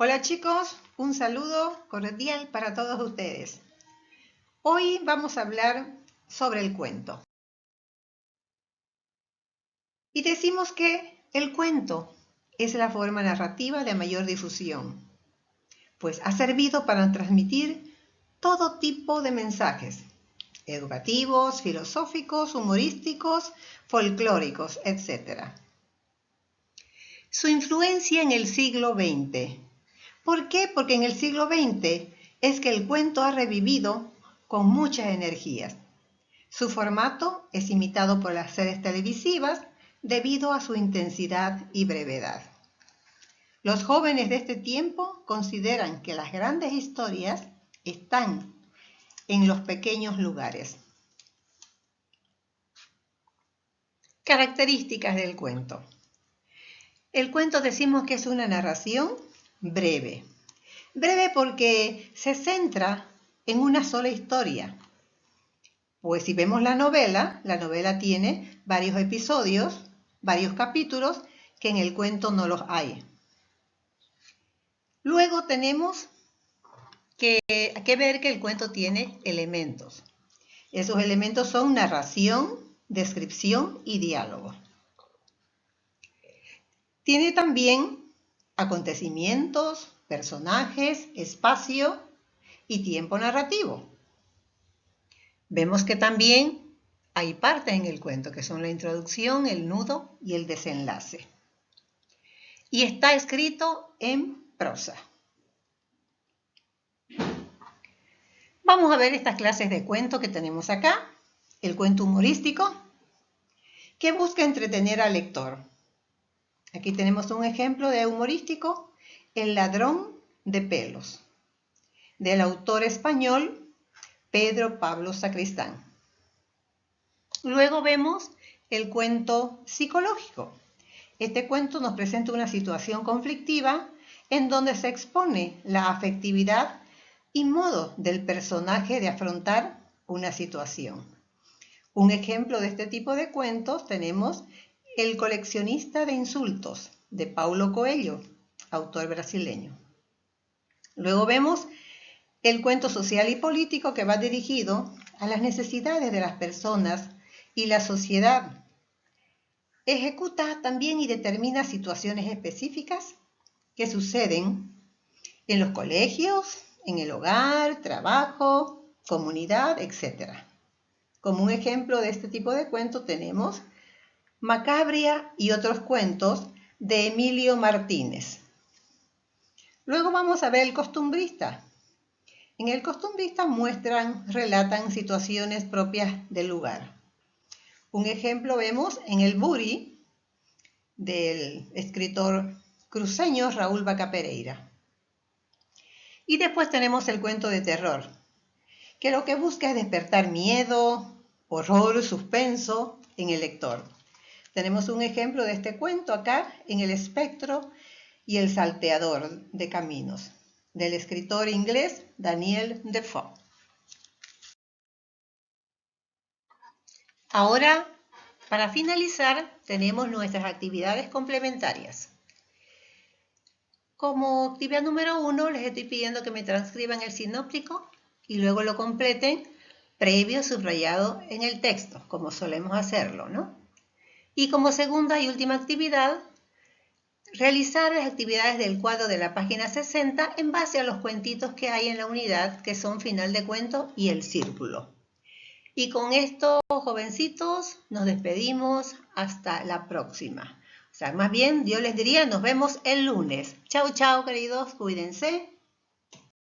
Hola chicos, un saludo cordial para todos ustedes. Hoy vamos a hablar sobre el cuento. Y decimos que el cuento es la forma narrativa de mayor difusión, pues ha servido para transmitir todo tipo de mensajes, educativos, filosóficos, humorísticos, folclóricos, etc. Su influencia en el siglo XX. ¿Por qué? Porque en el siglo XX es que el cuento ha revivido con muchas energías. Su formato es imitado por las series televisivas debido a su intensidad y brevedad. Los jóvenes de este tiempo consideran que las grandes historias están en los pequeños lugares. Características del cuento. El cuento decimos que es una narración breve. Breve porque se centra en una sola historia. Pues si vemos la novela tiene varios episodios, varios capítulos, que en el cuento no los hay. Luego tenemos que ver que el cuento tiene elementos. Esos elementos son narración, descripción y diálogo. Tiene también acontecimientos, personajes, espacio y tiempo narrativo. Vemos que también hay partes en el cuento, que son la introducción, el nudo y el desenlace. Y está escrito en prosa. Vamos a ver estas clases de cuento que tenemos acá. El cuento humorístico, que busca entretener al lector. Aquí tenemos un ejemplo de humorístico, El ladrón de pelos, del autor español Pedro Pablo Sacristán. Luego vemos el cuento psicológico. Este cuento nos presenta una situación conflictiva en donde se expone la afectividad y modo del personaje de afrontar una situación. Un ejemplo de este tipo de cuentos tenemos El coleccionista de insultos, de Paulo Coelho, autor brasileño. Luego vemos el cuento social y político, que va dirigido a las necesidades de las personas y la sociedad. Ejecuta también y determina situaciones específicas que suceden en los colegios, en el hogar, trabajo, comunidad, etc. Como un ejemplo de este tipo de cuento tenemos Macabria y otros cuentos, de Emilio Martínez. Luego vamos a ver el costumbrista. En el costumbrista relatan situaciones propias del lugar. Un ejemplo vemos en El Buri, del escritor cruceño Raúl Vaca Pereira. Y después tenemos el cuento de terror, que lo que busca es despertar miedo, horror, suspenso en el lector. Tenemos un ejemplo de este cuento acá en El espectro y el salteador de caminos, del escritor inglés Daniel Defoe. Ahora, para finalizar, tenemos nuestras actividades complementarias. Como actividad número 1, les estoy pidiendo que me transcriban el sinóptico y luego lo completen previo subrayado en el texto, como solemos hacerlo, ¿no? Y como segunda y última actividad, realizar las actividades del cuadro de la página 60 en base a los cuentitos que hay en la unidad, que son Final de Cuento y El Círculo. Y con esto, jovencitos, nos despedimos hasta la próxima. O sea, más bien, yo les diría, nos vemos el lunes. Chau, chau, queridos, cuídense.